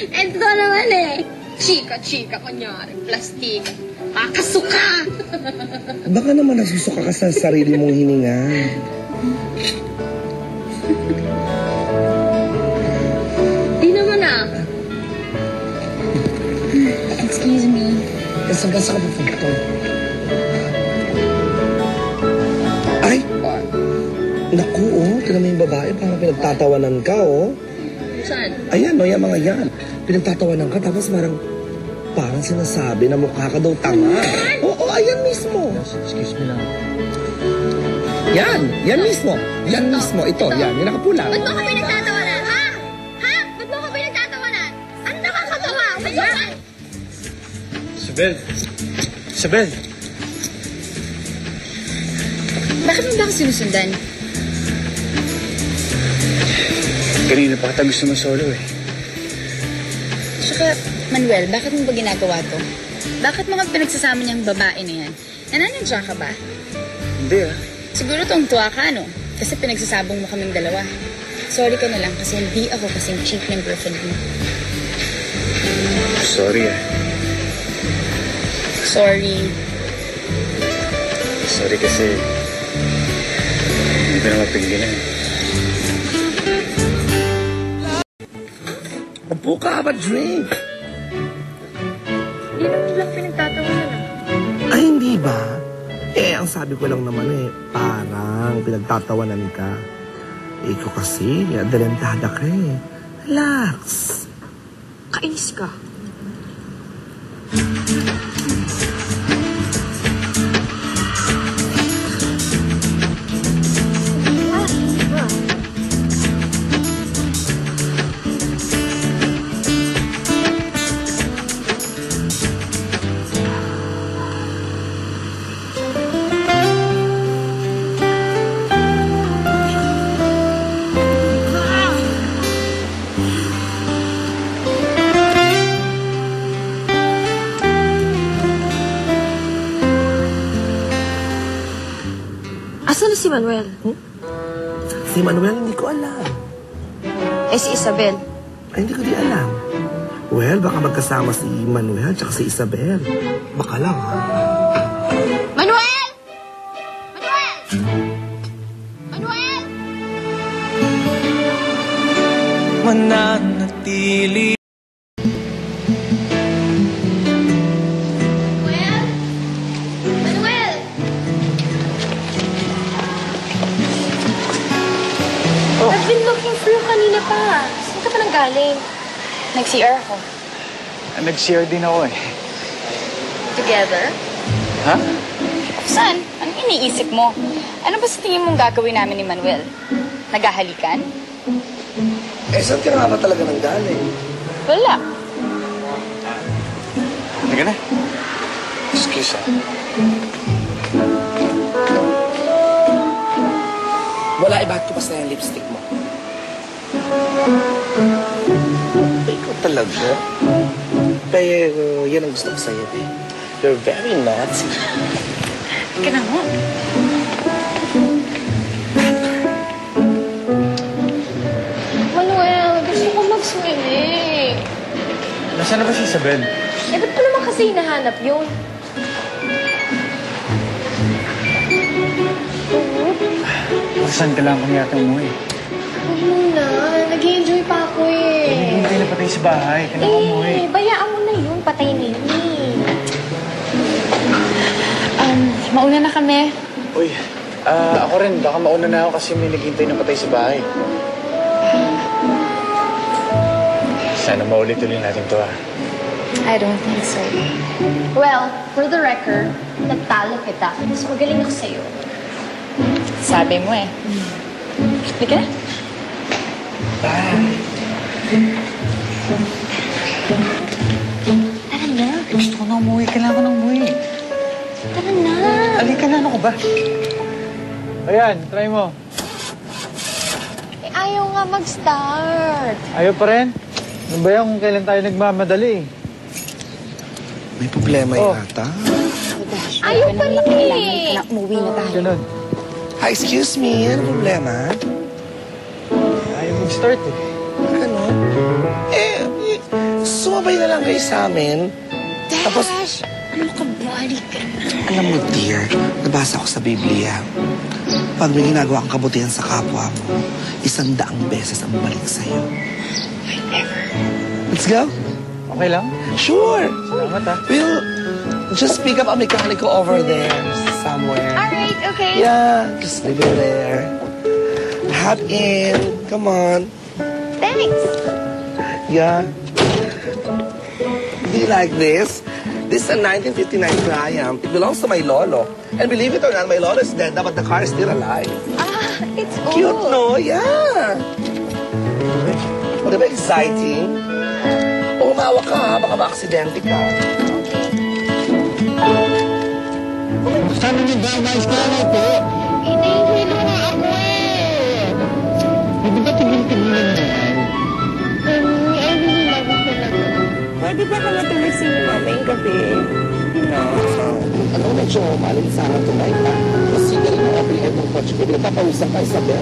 Ito naman eh. Chika-chika, kunyari. Plastic. Kakasuka! Baka naman nasusuka ka sa sarili mong hininga. Di naman ah. Excuse me. Kasang-kasa ka ba ito? Ay! Naku, oh. Tignan mo yung babae. Parang pinagtatawanan ka, oh. Saan? Ayan, oh. Yung mga yan. Pinagtatawanan ka. Tapos parang sinasabi na mukha ka daw tanga. Oo, ayan mismo. Excuse me lang. Yan mismo. Yan mismo. Ito, yan. Yung nakapula. Ba't mo ka pinagtatawanan, ha? Ha? Ba't mo ka pinagtatawanan? Ano nakakatawa? Isabel! Isabel! Bakit mo ba ako sinusundan? Kanina pa kita gusto solo eh. Tsaka, Manuel, bakit mo ba ginagawa to? Bakit mo nga pinagsasama niyang babae na yan? Nananadya ka ba? Hindi ah. Siguro tong tuwa ka, no? Kasi pinagsasabong mo kaming dalawa. Sorry ka na lang kasi hindi ako kasing cheap ng girlfriend mo. Sorry ah. Sorry. Sorry kasi hindi ko na mapigilan. Upo ka, have a drink. Hindi naman lang pinagtatawanan ah. Ay, hindi ba? Ang sabi ko lang naman parang pinagtatawanan ka. Ikaw kasi, adelantada ka eh. Relax. Kainis ka. Asan si Manuel? Si Manuel, hindi ko alam. Si Isabel? Ay, hindi ko di alam. Well, baka magkasama si Manuel at si Isabel. Baka lang, ha? Manuel! Manuel! Manuel! Mananatili. I've been looking for you kanina pa. Saan ka pa nang galing? Nag-CR ako. Nag-share din ako eh. Together? Ha? Saan? Anong iniisip mo? Ano ba sa tingin mong gagawin namin ni Manuel? Naghahalikan? Saan ka nga ba talaga nang galing? Wala. Halika na. Excuse ah. Wala, bakit ko basta yung lipstick mo? Ikaw talaga. Pero yan ang gusto ko sa'yo, eh. You're very naughty. Ka na mo. Manuel, gusto ko mag-swimming. Nasaan na ba si Isabel? Ba't pa naman kasi hinahanap yun? Saan ka lang kung yata umuwi? Huwag muna. Nag-enjoy pa ako eh. Hindi na patay sa bahay. Kailangan umuwi. Bayaan mo na yun. Patay na yun eh. Mauna na kami. Uy, ako rin. Baka mauna na ako kasi may naghintay na patay sa bahay. Sana maulit-ulit natin to ah. I don't think so. Well, for the record, nagtalo kita. Mas magaling ako sa'yo. Sabi mo eh. Halika na. Bye. Tara na. Gusto ko na umuwi. Kailangan ko na umuwi. Tara na. Halika na. Ano ko ba? Ayan, try mo. Ayaw nga mag-start. Ayaw pa rin? Ano ba yan kung kailan tayo nagmamadali? May problema yata. Ayaw pa rin eh. Kailangan umuwi na tayo. Ganun. Hi, excuse me. Ano problema? Ayaw mag-start eh. Ano? sumabay na lang kayo sa amin. Tapos, Ano ka ba? Halika na. alam mo, dear, nabasa ko sa Biblia. Pag may ginagawa kang kabutihan sa kapwa mo, 100 beses ang balik sa'yo. Let's go? Okay lang? Sure. Salamat ah. We'll just pick up a mechanical over there somewhere. Alright, okay. Yeah, just leave it there. Hop in. Come on. Thanks. Yeah. Do you like this? This is a 1959 Triumph. It belongs to my lolo. And believe it or not, my lolo is dead now, but the car is still alive. Ah, it's old. Cute, no? Yeah. O, diba exciting? O, humawak ka ha, baka ma-aksidente ka. Sabi niyo ba, mais ka na po? Inihilo nga ako eh. Hindi ba tigil-tigilan mo? I really love you talaga. Pwede ba ka matulog sa inyo mamayang gabi? Ano medyo malin sana tonight, ha? Kasi galing mga apelihan ng coach ko. Papawisan ka, Isabel.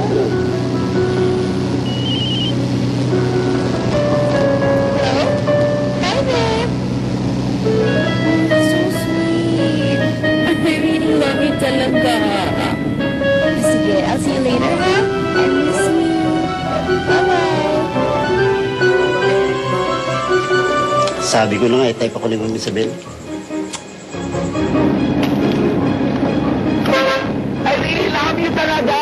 Hi, babe. So sweet. I really love you talaga. Sige, I'll see you later, ha? I miss you. Bye-bye. Sabi ko na nga, type ako ni Ma'am Isabel. I really love you talaga!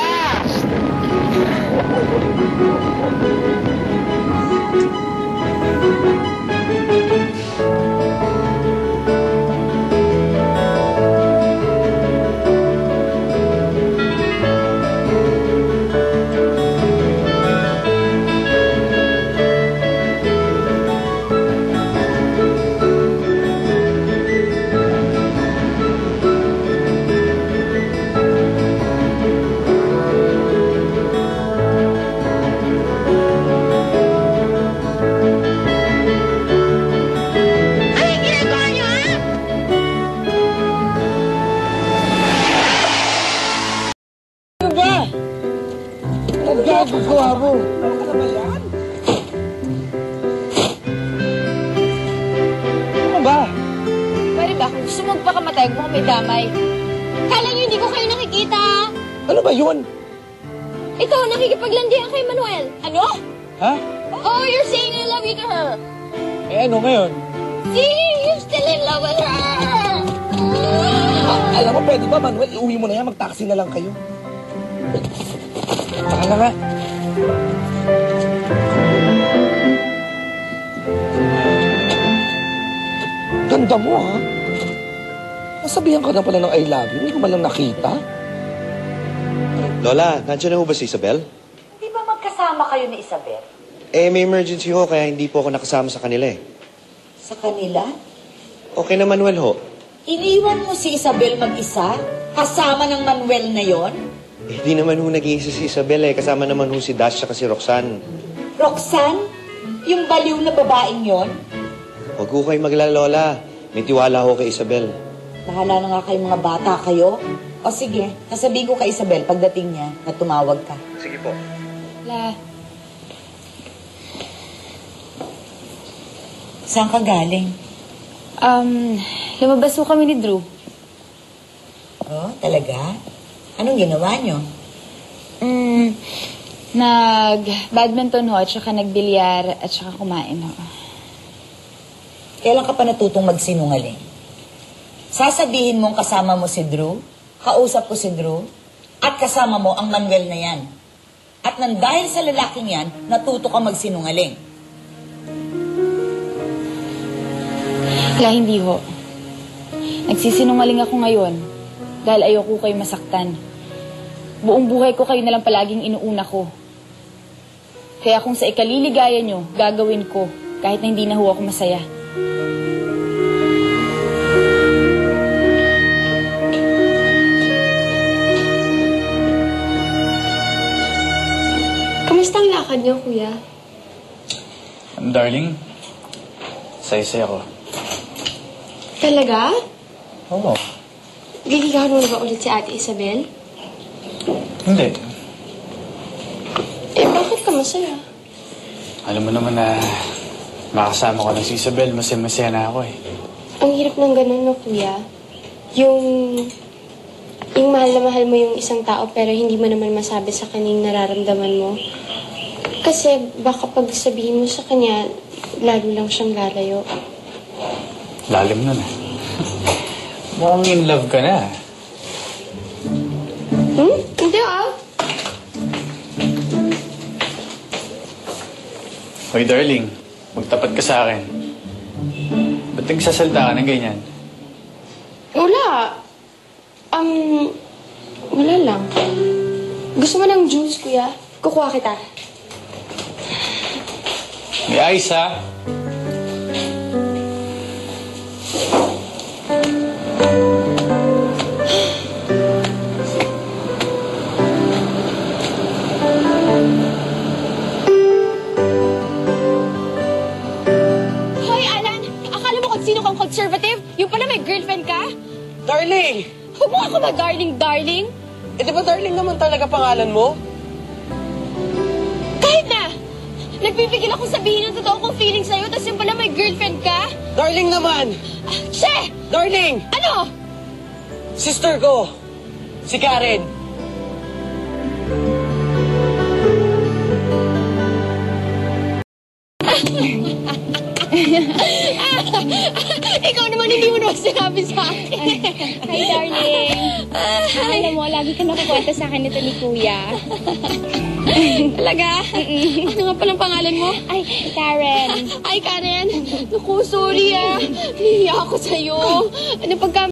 Anong ginagawa niyo, ha? Ano ba? Nagkakagawa mo. Ano ba? Pwede ba? Kung gusto mo magpakamatay, huwag mo kami damay. Kala niyo hindi ko kayo nakikita? Ano ba yun? Ito, nakikipaglandian kay Manuel. Ano? Ha? Oh, you're saying I love you to her. Eh ano ngayon? See, you're still in love with her. Alam mo, pwede ba, Manuel? Iuwi mo na yan. Mag-taxi na lang kayo. Saka na nga. Ganda mo, ha? Nasabihan ka na pala ng I love you. Hindi ko man lang nakita. Lola, nandiyan na ho ba si Isabel? Di ba magkasama kayo ni Isabel? Eh, may emergency ho, kaya hindi po ako nakasama sa kanila eh. Sa kanila? Okay na, Manuel ho. Iniwan mo si Isabel mag-isa? Kasama ng Manuel na yon? Eh, di naman ho nag-iisa si Isabel eh. Kasama naman ho si Dash at si Roxanne. Roxanne? Yung baliw na babaeng yon? Huwag ho kayo maglala, Lola. May tiwala ho kay Isabel. Bahala na nga kayong mga bata kayo. O sige, sasabihin ko kay Isabel pagdating niya na tumawag ka. Sige po. La, Saan ka galing? lumabas po kami ni Drew. Oh, talaga? Anong ginawa niyo? Nag-badminton ho, at saka nagbilyar, at saka kumain ho. Kailan ka pa natutong magsinungaling? Sasabihin mong kasama mo si Drew, kausap ko si Drew, at kasama mo ang Manuel na yan. At nang dahil sa lalaking yan, natuto ka magsinungaling. La, hindi ho. Nagsisinungaling ako ngayon dahil ayoko kayo masaktan. Buong buhay ko kayo nalang palaging inuuna ko. Kaya kung sa ikaliligaya nyo, gagawin ko kahit na hindi na ho ako masaya. Kamusta ang lakad niyo, kuya? Darling, saya-saya ko. Talaga? Oo. Giligawan mo na ba ulit si Ate Isabel? Hindi. Eh, bakit ka masaya? Alam mo naman na Makasama ko na si Isabel, masaya na ako eh. Ang hirap ng ganun, no, kuya? Yung mahal mo yung isang tao pero hindi mo naman masabi sa kanya yung nararamdaman mo. Kasi baka pag sabihin mo sa kanya, lalo lang siyang lalayo. Lalim nun eh. Mukhang in love ka na. Hindi ah. Hoy darling, magtapat ka sa akin. Ba't nagsasalta ka ng ganyan? Wala. Wala lang. Gusto mo ng juice, kuya? Kukuha kita. May ice ha? Hoy, Alan! Akala mo kung sino kang conservative? Yung pala may girlfriend ka? Darling! Huwag mo ako darling. Eh, di ba darling naman talaga pangalan mo? Kahit na! Nagpipigil ako sabihin ang totoo kong feeling sa'yo, tapos yung pala may girlfriend ka? Darling naman! She! Darling! Ano? Sister ko! Si Karen! Ikaw naman hindi mo naman sinabi sa akin. Hi, darling. Alam mo, lagi ka nakukwenta sa akin nito ni Kuya. Talaga? Ano nga palang pangalan mo? Ay, Karen. Ay, Karen. Naku, sorry ah. Nahiya ako sa'yo. Ano pagka